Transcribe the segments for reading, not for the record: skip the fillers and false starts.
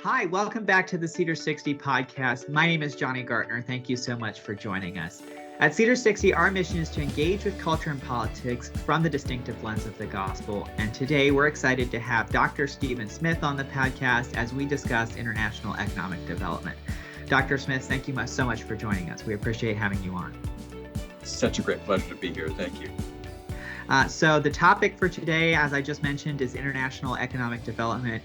Hi, welcome back to the Cedar60 Podcast. My name is Johnny Gartner. Thank you so much for joining us. At Cedar60, our mission is to engage with culture and politics from the distinctive lens of the gospel. And today we're excited to have Dr. Stephen Smith on the podcast as we discuss international economic development. Dr. Smith, thank you so much for joining us. We appreciate having you on. Such a great pleasure to be here. Thank you. So the topic for today, as I just mentioned, is international economic development.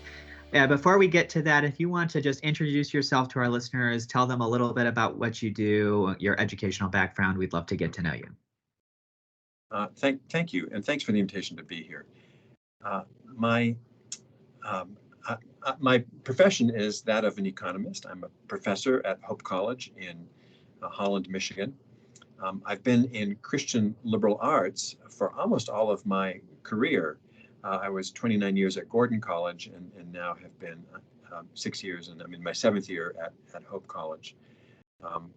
Before we get to that, if you want to just introduce yourself to our listeners, tell them a little bit about what you do, your educational background, we'd love to get to know you. Thank you, and thanks for the invitation to be here. My profession is that of an economist. I'm a professor at Hope College in Holland, Michigan. I've been in Christian liberal arts for almost all of my career. I was 29 years at Gordon College and now have been 6 years, and I'm in my 7th year at Hope College.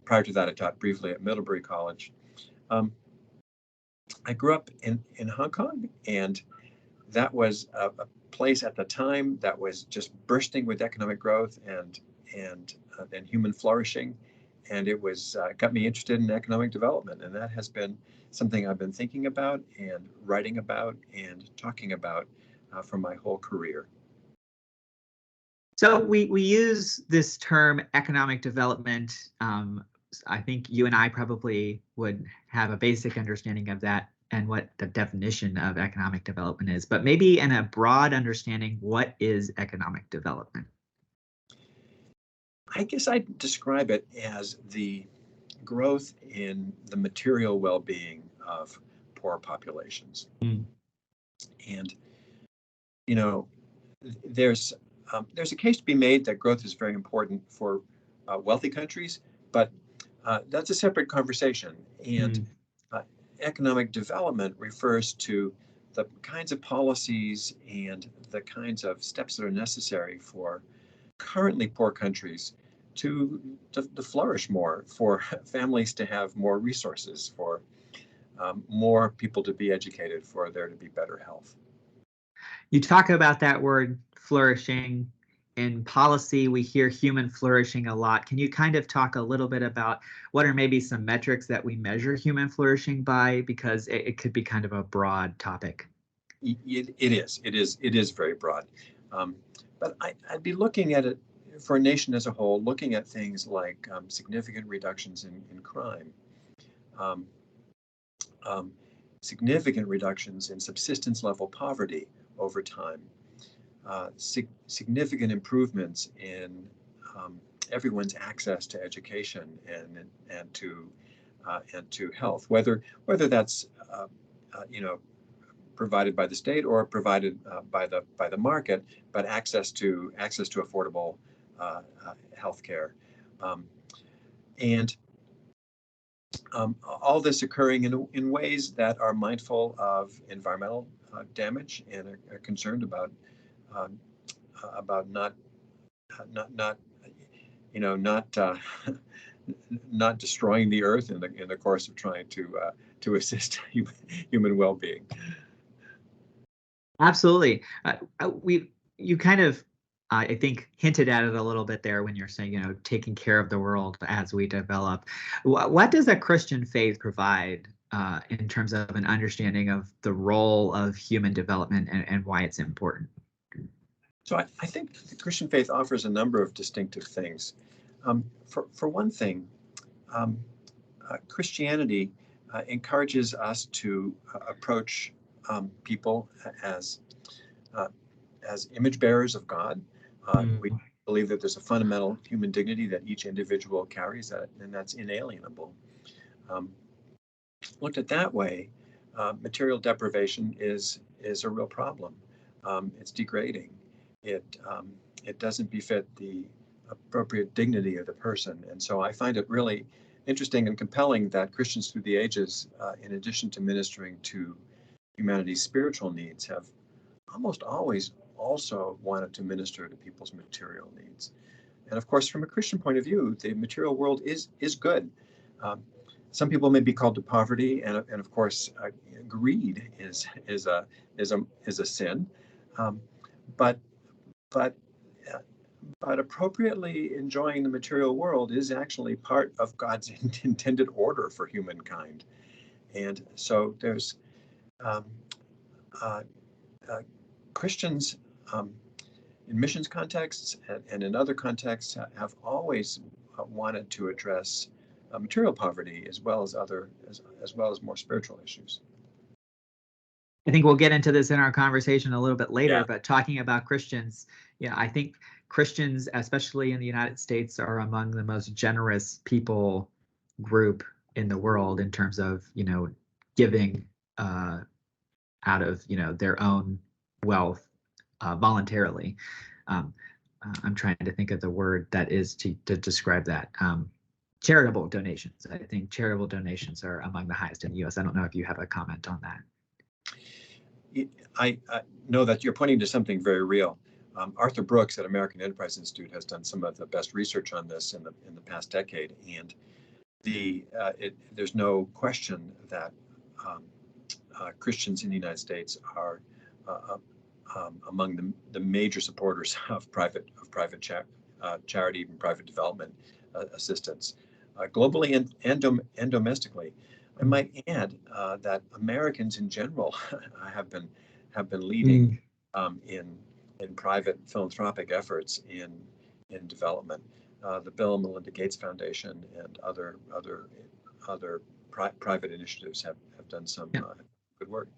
Prior to that, I taught briefly at Middlebury College. I grew up in Hong Kong, and that was a place at the time that was just bursting with economic growth and human flourishing. And it was got me interested in economic development, and that has been something I've been thinking about and writing about and talking about for my whole career. So we use this term economic development. I think you and I probably would have a basic understanding of that and what the definition of economic development is, but maybe in a broad understanding, what is economic development? I guess I'd describe it as the growth in the material well-being of poor populations. And, you know, there's a case to be made that growth is very important for wealthy countries, but that's a separate conversation. And economic development refers to the kinds of policies and the kinds of steps that are necessary for currently poor countries to flourish more, for families to have more resources, for more people to be educated, for there to be better health. You talk about that word flourishing. In policy, we hear human flourishing a lot. Can you kind of talk a little bit about what are maybe some metrics that we measure human flourishing by? Because it could be kind of a broad topic. It is very broad. But I'd be looking at it for a nation as a whole, looking at things like significant reductions in crime, significant reductions in subsistence level poverty over time, significant improvements in everyone's access to education and to health, whether that's provided by the state or provided by the market, but access to affordable healthcare, and all this occurring in ways that are mindful of environmental damage and are concerned about not destroying the earth in the course of trying to assist human well-being. Absolutely. You kind of, I think, hinted at it a little bit there when you're saying, taking care of the world as we develop. What does a Christian faith provide in terms of an understanding of the role of human development and why it's important? So I think the Christian faith offers a number of distinctive things. For one thing, Christianity encourages us to approach people as image bearers of God. We believe that there's a fundamental human dignity that each individual carries, and that's inalienable. Looked at that way, material deprivation is a real problem. It's degrading. It doesn't befit the appropriate dignity of the person. And so I find it really interesting and compelling that Christians through the ages, in addition to ministering to humanity's spiritual needs, have almost always also wanted to minister to people's material needs. And of course, from a Christian point of view, the material world is good. Some people may be called to poverty, and of course, greed is a sin. But but appropriately enjoying the material world is actually part of God's intended order for humankind. And so there's um, uh, uh, Christians in missions contexts and in other contexts have always wanted to address material poverty as well as as well as more spiritual issues. I think we'll get into this in our conversation a little bit later, Yeah. but talking about Christians, yeah, I think Christians, especially in the United States, are among the most generous people group in the world in terms of, giving out of, their own wealth voluntarily. Um, I'm trying to think of the word that is to describe that. Charitable donations. I think charitable donations are among the highest in the U.S. I don't know if you have a comment on that. I know that you're pointing to something very real. Arthur Brooks at American Enterprise Institute has done some of the best research on this in the past decade, and there's no question that Christians in the United States are among the major supporters of private charity and private development assistance, globally and domestically. I might add that Americans in general have been leading in private philanthropic efforts in development. The Bill and Melinda Gates Foundation and other private initiatives have done some good work.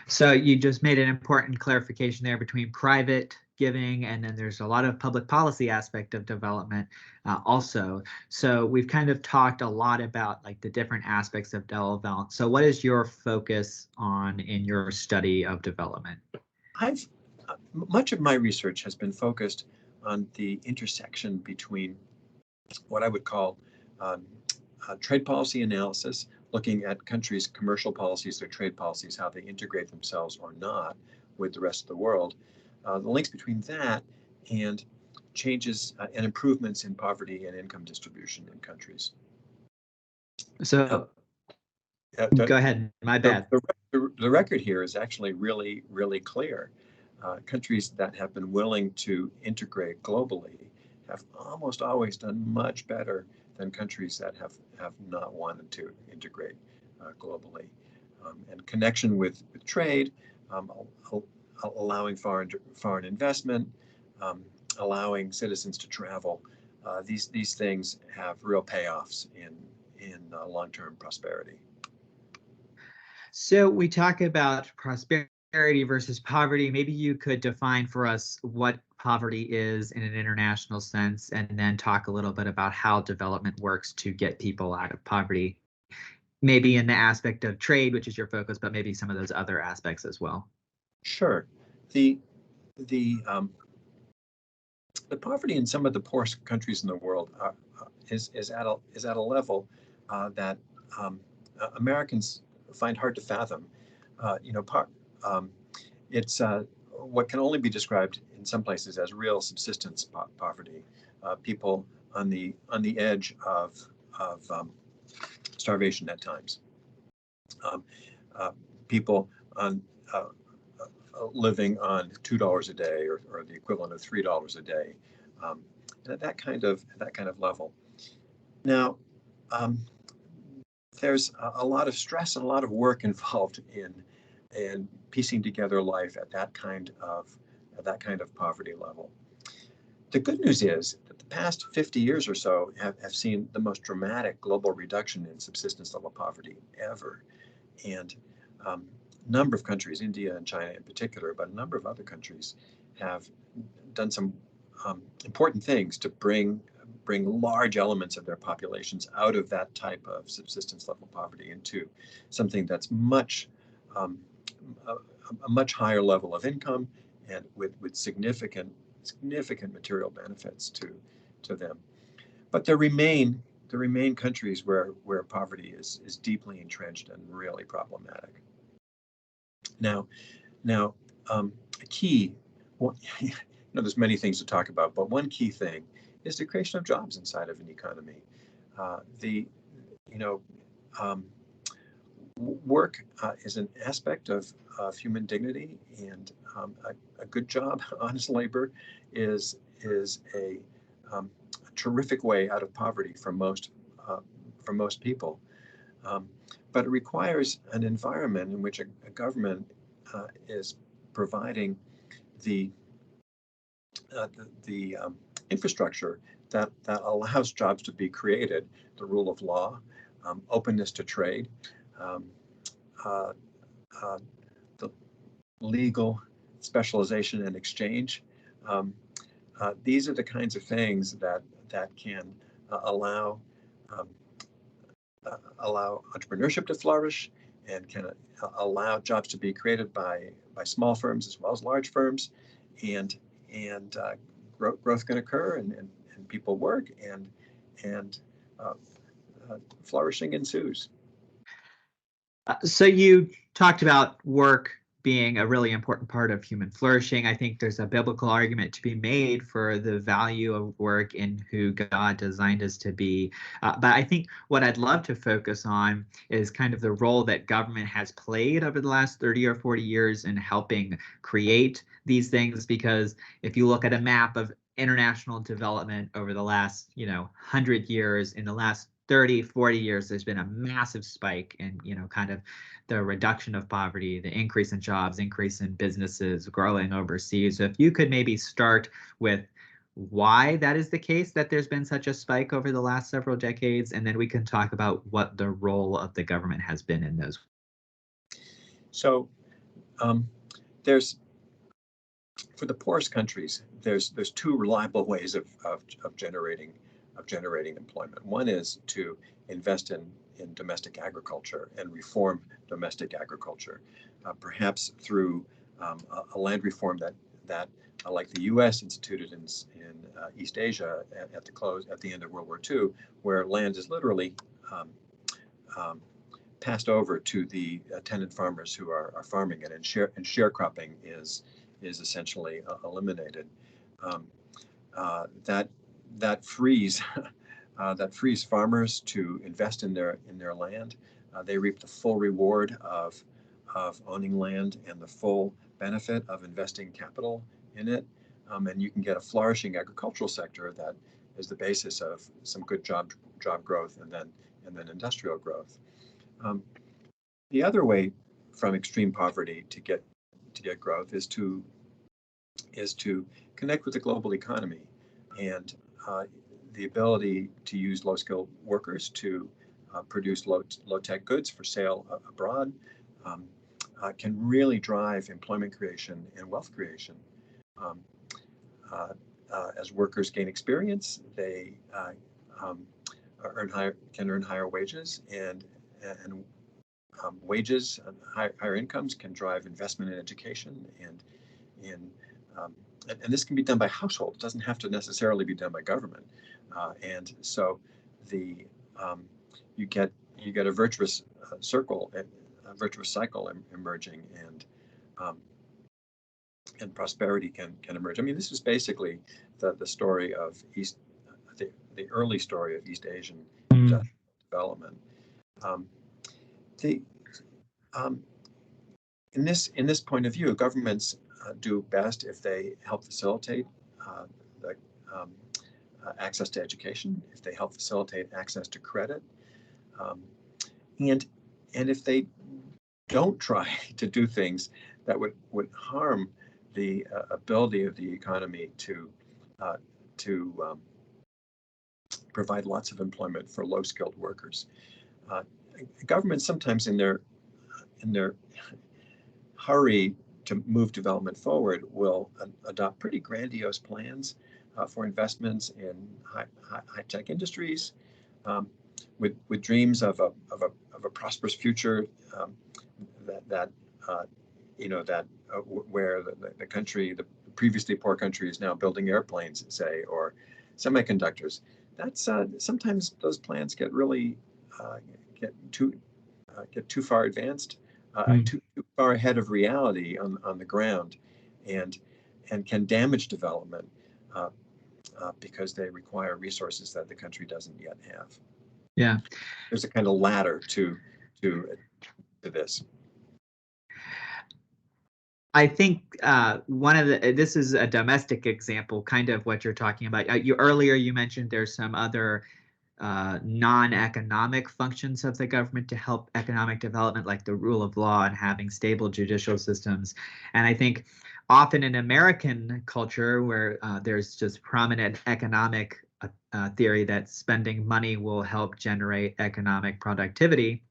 So you just made an important clarification there between private giving, and then there's a lot of public policy aspect of development also. So we've kind of talked a lot about like the different aspects of development. So what is your focus on in your study of development? Much of my research has been focused on the intersection between what I would call trade policy analysis, looking at countries' commercial policies, their trade policies, how they integrate themselves or not with the rest of the world. The links between that and changes and improvements in poverty and income distribution in countries. So go ahead, my bad. The record here is actually really, really clear. Countries that have been willing to integrate globally have almost always done much better than countries that have not wanted to integrate globally. And connection with trade, allowing foreign investment, allowing citizens to travel. These things have real payoffs in long-term prosperity. So we talk about prosperity versus poverty. Maybe you could define for us what poverty is in an international sense, and then talk a little bit about how development works to get people out of poverty. Maybe in the aspect of trade, which is your focus, but maybe some of those other aspects as well. Sure. The poverty in some of the poorest countries in the world is at a level that Americans find hard to fathom. It's what can only be described in some places as real subsistence poverty. People on the edge of starvation at times. People on living on $2 a day or the equivalent of $3 a day, at that kind of level. Now, there's a lot of stress and a lot of work involved in piecing together life at that kind of poverty level. The good news is that the past 50 years or so have seen the most dramatic global reduction in subsistence level poverty ever. And a number of countries, India and China in particular, but a number of other countries have done some important things to bring large elements of their populations out of that type of subsistence level poverty into something that's a much higher level of income and with significant material benefits to them. But there remain countries where poverty is deeply entrenched and really problematic. Now, a key, well, there's many things to talk about, but one key thing is the creation of jobs inside of an economy. Work is an aspect of human dignity, and a good job, honest labor, is a terrific way out of poverty for most people. But it requires an environment in which a government is providing the infrastructure that allows jobs to be created, the rule of law, openness to trade, um, uh, the legal specialization and exchange. These are the kinds of things that can allow um, allow entrepreneurship to flourish, and can allow jobs to be created by small firms as well as large firms, and growth can occur, and people work, and uh, flourishing ensues. So you talked about work being a really important part of human flourishing. I think there's a biblical argument to be made for the value of work in who God designed us to be. But I think what I'd love to focus on is kind of the role that government has played over the last 30 or 40 years in helping create these things. Because if you look at a map of international development over the last, 100 years, in the last 30, 40 years, there's been a massive spike in, kind of the reduction of poverty, the increase in jobs, increase in businesses growing overseas. So if you could maybe start with why that is the case, that there's been such a spike over the last several decades, and then we can talk about what the role of the government has been in those. So there's, for the poorest countries, there's two reliable ways of generating employment. One is to invest in domestic agriculture and reform domestic agriculture, perhaps through a land reform that like the U.S. instituted in East Asia at the end of World War II, where land is literally passed over to the tenant farmers who are farming it, and sharecropping is essentially eliminated. That frees farmers to invest in their land. They reap the full reward of owning land and the full benefit of investing capital in it, and you can get a flourishing agricultural sector that is the basis of some good job growth, and then industrial growth. The other way from extreme poverty to get growth is to connect with the global economy, and the ability to use low-skilled workers to produce low-tech goods for sale abroad can really drive employment creation and wealth creation. As workers gain experience, they can earn higher wages, and wages and higher incomes can drive investment in education, and this can be done by households. It doesn't have to necessarily be done by government, and so you get a virtuous circle, a virtuous cycle emerging, and prosperity can emerge. I mean, this is basically the story of the early story of East Asian development. In this point of view, governments do best if they help facilitate the access to education, if they help facilitate access to credit, and if they don't try to do things that would harm the ability of the economy to provide lots of employment for low-skilled workers. Governments sometimes, in their hurry to move development forward, will adopt pretty grandiose plans for investments in high-tech industries, with dreams of a prosperous future where the country, the previously poor country, is now building airplanes, say, or semiconductors. That's sometimes those plans get really get too far advanced, too far ahead of reality on the ground, and can damage development because they require resources that the country doesn't yet have. Yeah, there's a kind of ladder to this. I think this is a domestic example, kind of what you're talking about. Earlier you mentioned there's some other non-economic functions of the government to help economic development, like the rule of law and having stable judicial systems. And I think often in American culture, where there's just prominent economic theory that spending money will help generate economic productivity,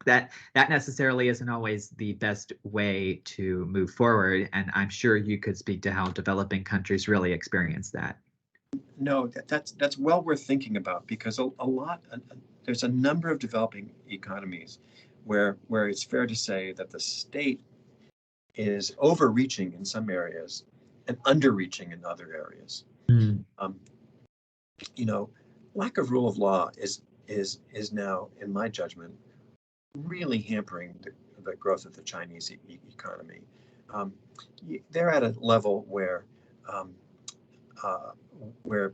that necessarily isn't always the best way to move forward. And I'm sure you could speak to how developing countries really experience that. No, that's well worth thinking about, because there's a number of developing economies where it's fair to say that the state is overreaching in some areas and underreaching in other areas. Mm. You know, lack of rule of law is now, in my judgment, really hampering the growth of the Chinese economy. They're at a level where um, uh, where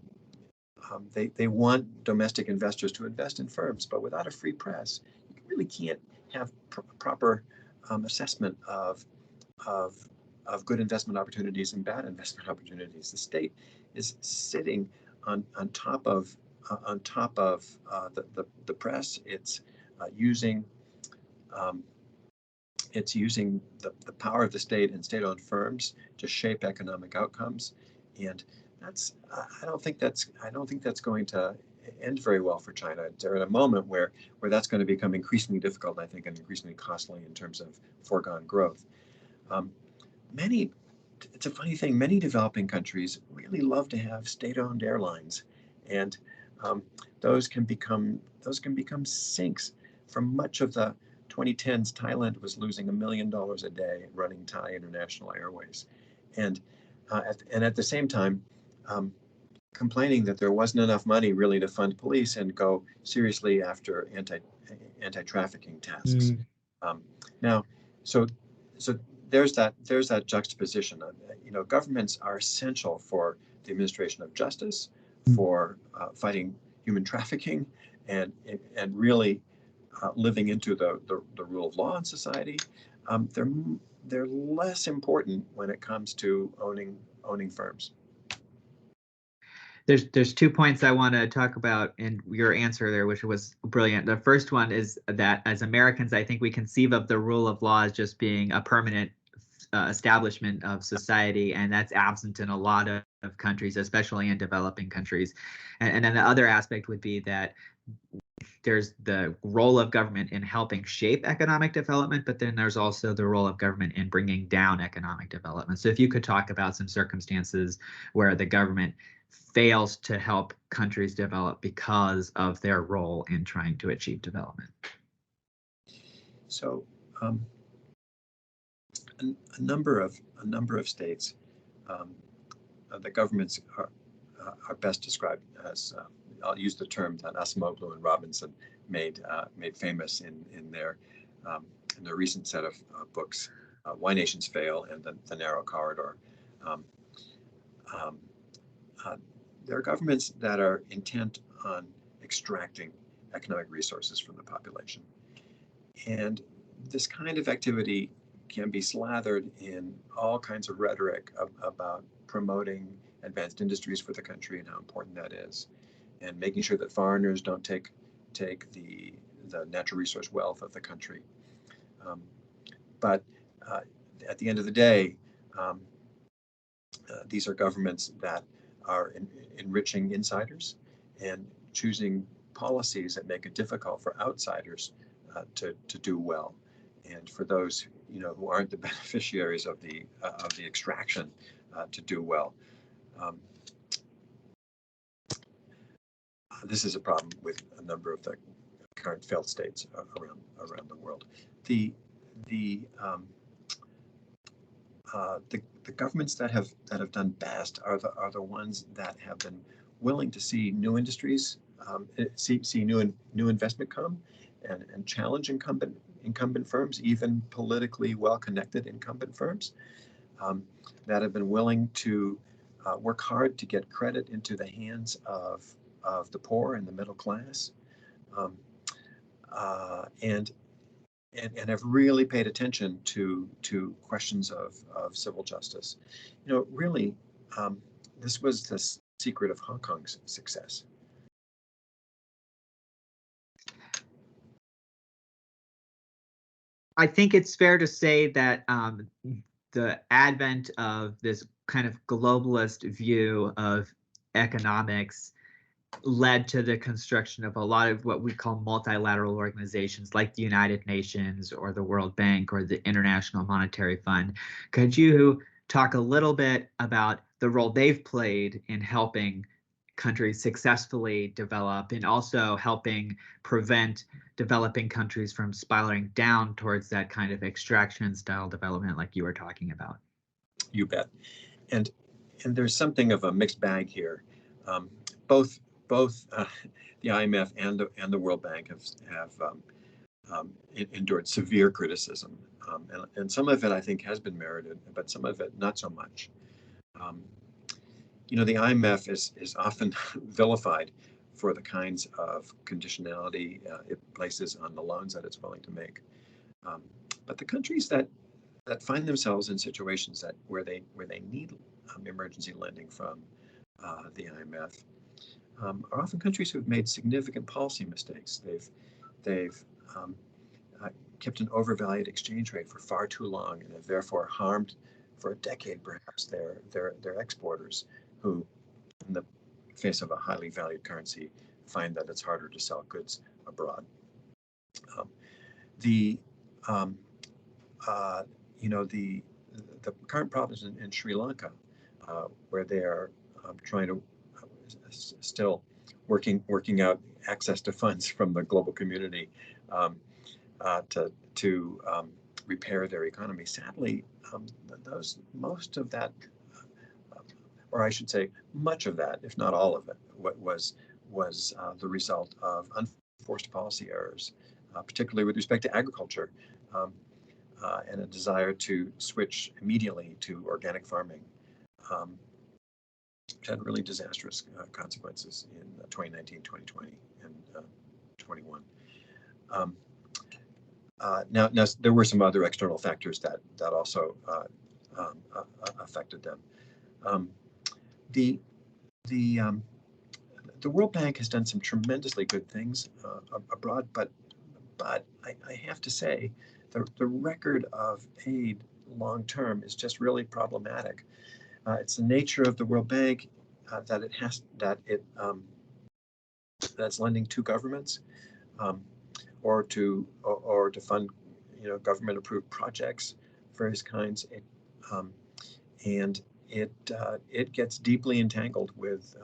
they want domestic investors to invest in firms, but without a free press, you really can't have proper assessment of good investment opportunities and bad investment opportunities. The state is sitting on top of the press. Using um, it's using the power of the state and state-owned firms to shape economic outcomes, and I don't think that's going to end very well for China. They're at a moment where that's going to become increasingly difficult, I think, and increasingly costly in terms of foregone growth. Um, many It's a funny thing. Many developing countries really love to have state-owned airlines, and um, those can become sinks. For much of the 2010s, Thailand was losing $1 million a day running Thai International Airways, and at the same time, um, complaining that there wasn't enough money really to fund police and go seriously after anti-trafficking tasks. Mm. Um, now, so so there's that juxtaposition. Governments are essential for the administration of justice, for fighting human trafficking, and really living into the rule of law in society. They're less important when it comes to owning firms. There's 2 points I want to talk about in your answer there, which was brilliant. The first one is that as Americans, I think we conceive of the rule of law as just being a permanent establishment of society, and that's absent in a lot of countries, especially in developing countries. And then the other aspect would be that there's the role of government in helping shape economic development, but then there's also the role of government in bringing down economic development. So if you could talk about some circumstances where the government fails to help countries develop because of their role in trying to achieve development. So, a number of states, the governments are best described as, I'll use the term that Acemoglu and Robinson made famous in their recent set of books, Why Nations Fail and the Narrow Corridor. Um, um, there are governments that are intent on extracting economic resources from the population, and this kind of activity can be slathered in all kinds of rhetoric about promoting advanced industries for the country and how important that is, and making sure that foreigners don't take the natural resource wealth of the country. But at the end of the day, these are governments that are enriching insiders and choosing policies that make it difficult for outsiders to do well, and for those who aren't the beneficiaries of the extraction to do well. This is a problem with a number of the current failed states around the world. The governments that have done best are the ones that have been willing to see new industries, see new investment come, and challenge incumbent firms, even politically well-connected incumbent firms, that have been willing to work hard to get credit into the hands of the poor and the middle class, and and have really paid attention to questions of civil justice. Really, this was the secret of Hong Kong's success. I think it's fair to say that the advent of this kind of globalist view of economics led to the construction of a lot of what we call multilateral organizations like the United Nations or the World Bank or the International Monetary Fund. Could you talk a little bit about the role they've played in helping countries successfully develop and also helping prevent developing countries from spiraling down towards that kind of extraction style development like you were talking about? You bet. And there's something of a mixed bag here. Both the IMF and the World Bank have endured severe criticism, and some of it I think has been merited, but some of it not so much. The IMF is often vilified for the kinds of conditionality it places on the loans that it's willing to make. But the countries that find themselves in situations where they need emergency lending from the IMF are often countries who've made significant policy mistakes. They've kept an overvalued exchange rate for far too long and have therefore harmed for a decade perhaps their exporters, who in the face of a highly valued currency find that it's harder to sell goods abroad. The current problems in Sri Lanka, where they are trying to still working out access to funds from the global community to repair their economy. Sadly, most of that, or I should say, much of that, if not all of it, was the result of unforced policy errors, particularly with respect to agriculture, and a desire to switch immediately to organic farming, which had really disastrous consequences in 2019, 2020, and 21. Now, there were some other external factors that also affected them. The World Bank has done some tremendously good things abroad, but I have to say the record of aid long term is just really problematic. It's the nature of the World Bank that's lending to governments, or to fund government approved projects, various kinds, and it gets deeply entangled with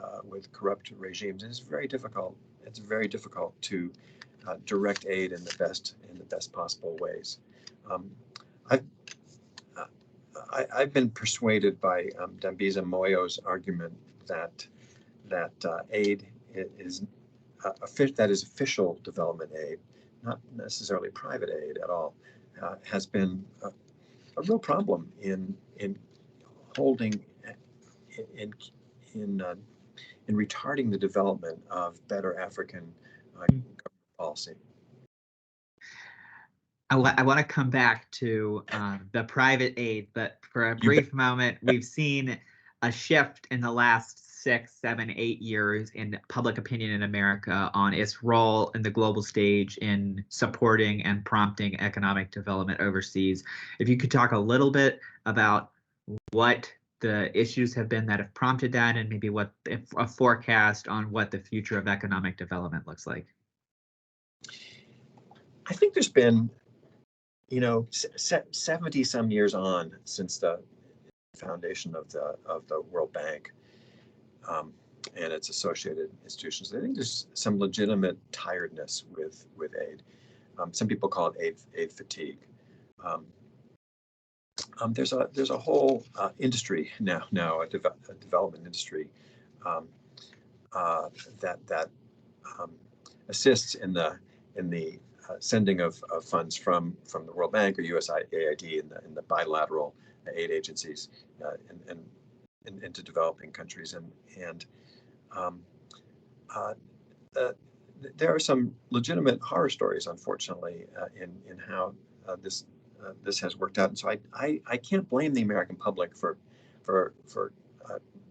corrupt regimes. And it's very difficult. It's very difficult to direct aid in the best possible ways. I've been persuaded by Dambisa Moyo's argument that aid is official development aid, not necessarily private aid at all, has been a real problem in holding in retarding the development of better African government policy. I want to come back to the private aid, but for a brief moment, we've seen a shift in the last 6, 7, 8 years in public opinion in America on its role in the global stage in supporting and prompting economic development overseas. If you could talk a little bit about what the issues have been that have prompted that, and maybe what a forecast on what the future of economic development looks like. I think there's been 70 some years on since the foundation of the World Bank and its associated institutions. I think there's some legitimate tiredness with aid. Some people call it aid fatigue. There's a whole industry now, a development industry that assists in the sending of funds from the World Bank or USAID in the bilateral aid agencies into developing countries, and there are some legitimate horror stories, unfortunately, in how this has worked out. And so I can't blame the American public for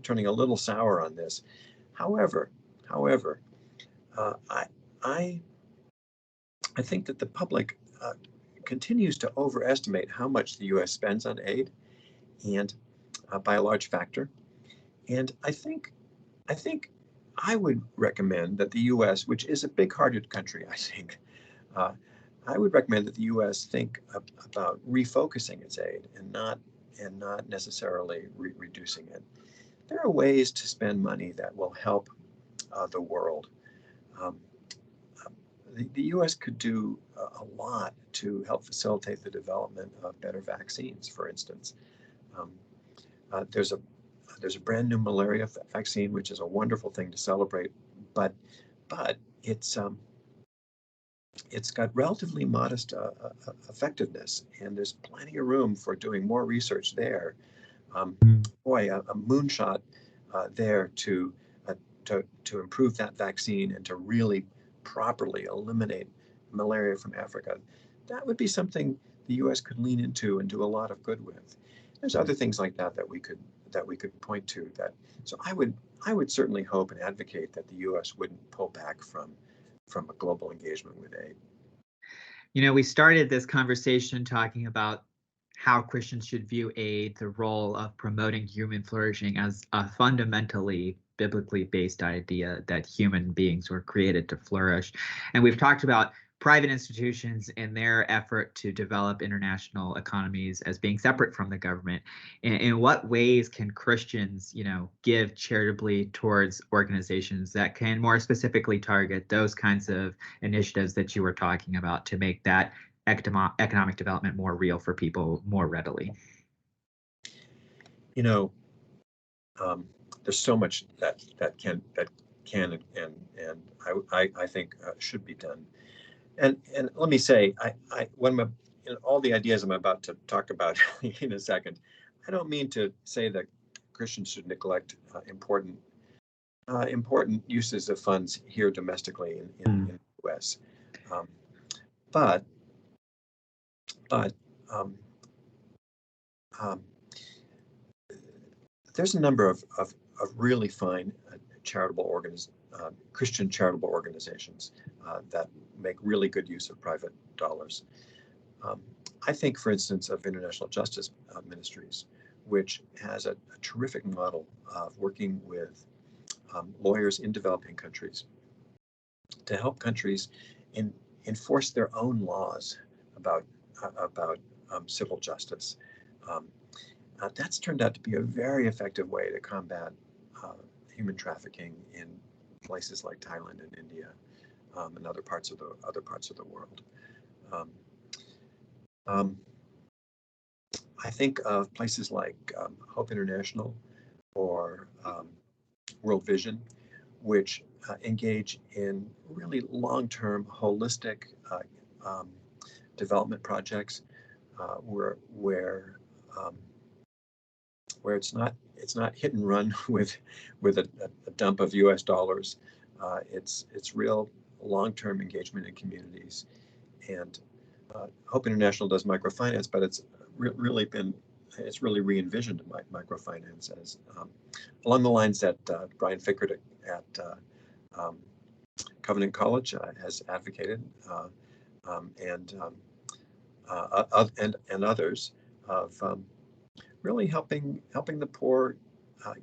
turning a little sour on this. However, uh, I I I think that the public continues to overestimate how much the U.S. spends on aid, and by a large factor. And I think I would recommend that the U.S., which is a big-hearted country, I think, uh, I would recommend that the U.S. think about refocusing its aid and not necessarily reducing it. There are ways to spend money that will help the world. Um, the U.S. could do a lot to help facilitate the development of better vaccines, for instance. Um, there's a brand new malaria vaccine, which is a wonderful thing to celebrate, but it's got relatively modest effectiveness, and there's plenty of room for doing more research there. Boy, a moonshot there to improve that vaccine and to really properly eliminate malaria from Africa. That would be something the U.S. could lean into and do a lot of good with. There's other things like that that we could point to. So I would certainly hope and advocate that the U.S. wouldn't pull back from a global engagement with aid. You know, we started this conversation talking about how Christians should view aid, the role of promoting human flourishing as a fundamentally biblically based idea that human beings were created to flourish. And we've talked about private institutions and their effort to develop international economies as being separate from the government. In what ways can Christians, give charitably towards organizations that can more specifically target those kinds of initiatives that you were talking about to make that economic development more real for people more readily? There's so much that can and I think should be done. And let me say, all the ideas I'm about to talk about in a second, I don't mean to say that Christians should neglect important uses of funds here domestically in the U.S. But there's a number of really fine Christian charitable organizations that make really good use of private dollars. I think, for instance, of International Justice Ministries, which has a terrific model of working with lawyers in developing countries to help countries enforce their own laws about civil justice. That's turned out to be a very effective way to combat human trafficking in places like Thailand and India and other parts of the world. I think of places like Hope International or World Vision, which engage in really long-term, holistic development projects where it's not hit and run with a dump of U.S. dollars. It's real long-term engagement in communities, and Hope International does microfinance, but it's really re-envisioned microfinance as along the lines that Brian Fickert at Covenant College has advocated, and others of really helping the poor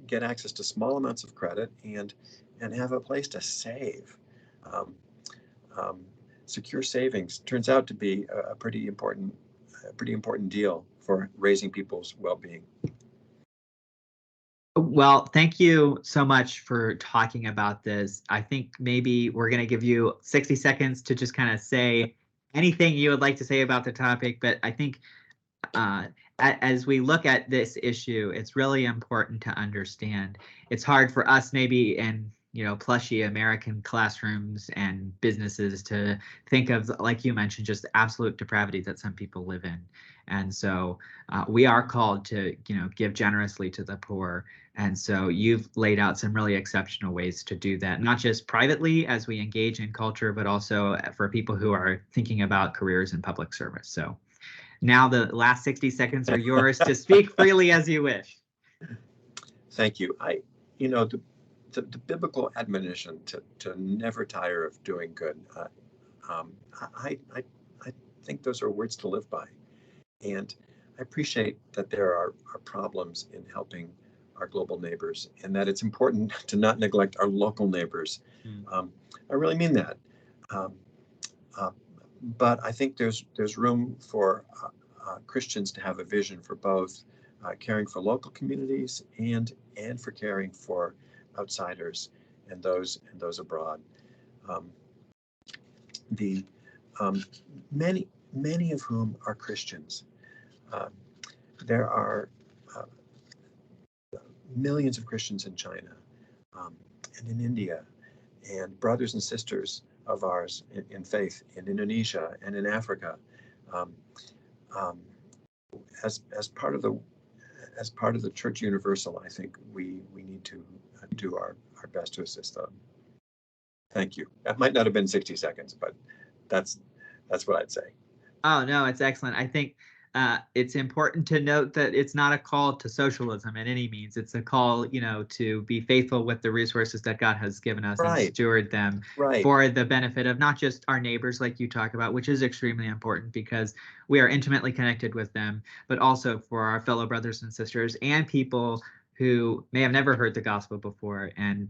get access to small amounts of credit and have a place to save. Secure savings turns out to be a pretty important deal for raising people's well-being. Well, thank you so much for talking about this. I think maybe we're going to give you 60 seconds to just kind of say anything you would like to say about the topic. But I think as we look at this issue, it's really important to understand. It's hard for us maybe, and plushy American classrooms and businesses to think of, like you mentioned, just absolute depravity that some people live in. And so we are called to, give generously to the poor. And so you've laid out some really exceptional ways to do that, not just privately as we engage in culture, but also for people who are thinking about careers in public service. So now the last 60 seconds are yours to speak freely as you wish. Thank you. The biblical admonition to never tire of doing good, I think those are words to live by. And I appreciate that there are problems in helping our global neighbors, and that it's important to not neglect our local neighbors. I really mean that. But I think there's room for Christians to have a vision for both caring for local communities and for caring for outsiders and those abroad. Many of whom are Christians. There are millions of Christians in China and in India, and brothers and sisters of ours in faith in Indonesia and in Africa. As part of the Church Universal, I think we need to do our best to assist them. Thank you. That might not have been 60 seconds, but that's what I'd say. Oh, no, it's excellent. I think it's important to note that it's not a call to socialism in any means. It's a call, to be faithful with the resources that God has given us and steward them for the benefit of not just our neighbors, like you talk about, which is extremely important because we are intimately connected with them, but also for our fellow brothers and sisters and people who may have never heard the gospel before. And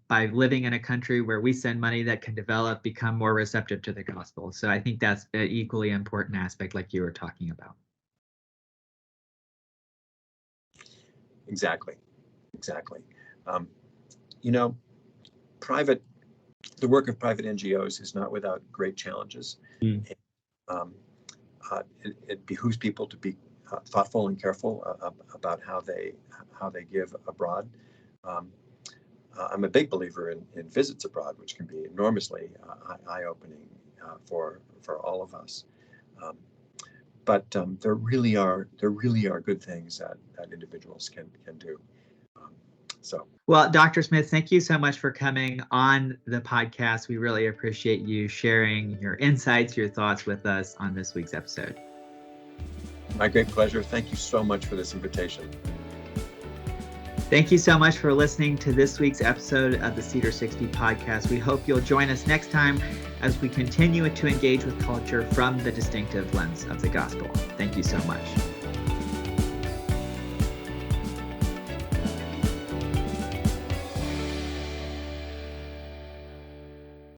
by living in a country where we send money that can become more receptive to the gospel. So I think that's an equally important aspect, like you were talking about. Exactly. The work of private NGOs is not without great challenges. It behooves people to be thoughtful and careful about how they give abroad. I'm a big believer in visits abroad, which can be enormously eye-opening for all of us. But there really are good things that individuals can do. Well, Dr. Smith, thank you so much for coming on the podcast. We really appreciate you sharing your insights, your thoughts with us on this week's episode. My great pleasure. Thank you so much for this invitation. Thank you so much for listening to this week's episode of the Cedar60 Podcast. We hope you'll join us next time as we continue to engage with culture from the distinctive lens of the gospel. Thank you so much.